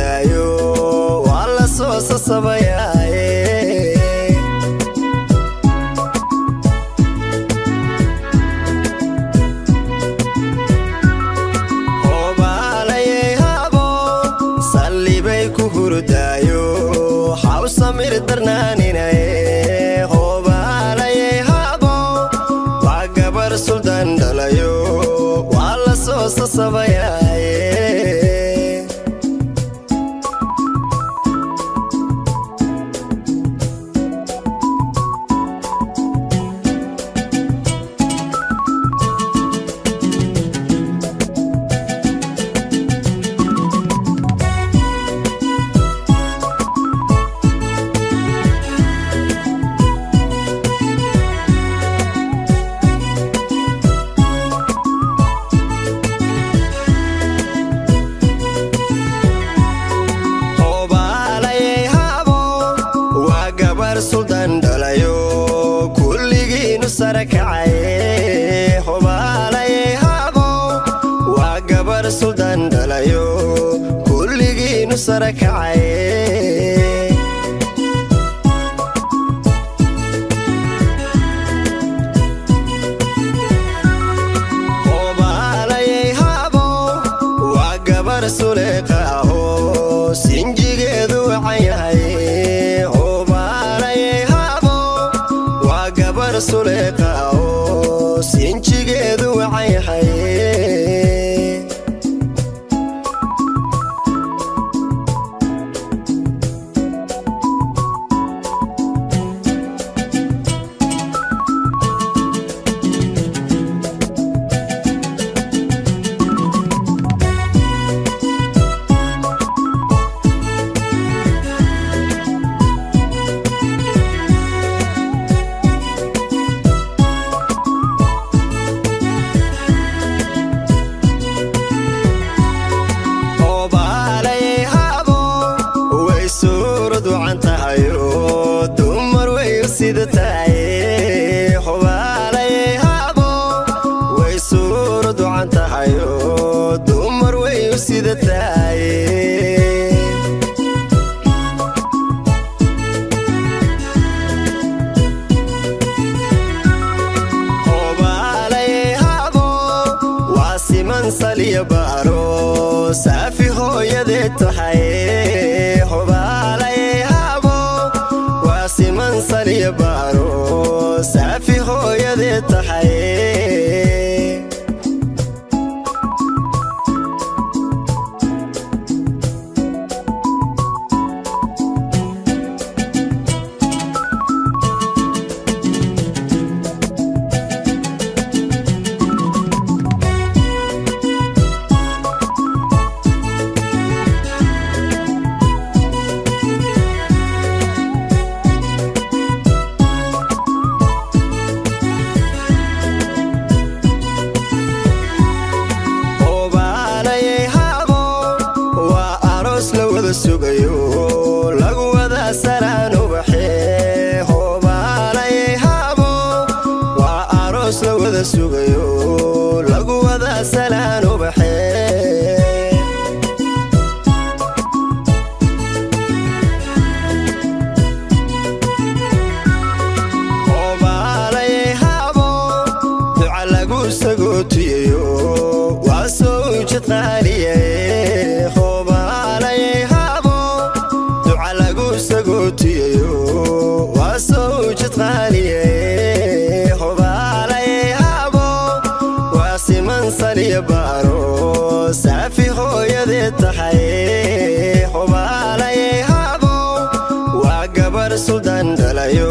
hurdaayo waa la soo sasabayaaye hoobaalaye habo sallibay ku hurdaayo xaw samir darnaaninaye hoobaalaye habo waa gabar suldaan dhalayo waa la soo sasabayaaye suldaan dhalayo kulligiinu sare kacaye hoobaalaye habo waa gabar suldaan dhalayo kulligiinu sare kacaye hoobaalaye habo waa gabar suleeqa ahoo sinjigeedu wacan yahay suleeqa oo sinjigeedu wacan yahay dumar way u sida tahay hoobaalaye habo way suurad wacan tahayo dumar way u sida tahay hoobaalaye habo waa siman saliya baaro saafi hooyadee tahay siman saliya baaro saafi hooyadee tahay sugayo lagu wada salaan ubaxee hoobaalaye habo waa aroos la wada sugayo lagu wada salaan ubaxee hoobaalaye habo duca lagu sagootiyayo waa soo ujeed qaaliye waa soo ujeed qaaliye hoobaalaye habo waa siman saliya baaro saafi hooyadee tahay hoobaalaye habo waa gabar suldaan dhalayo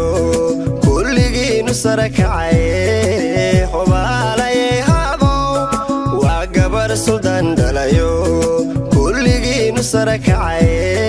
kulligiinu sare kacaye hoobaalaye habo waa gabar suldaan dhalayo kulligiinu sare kacaye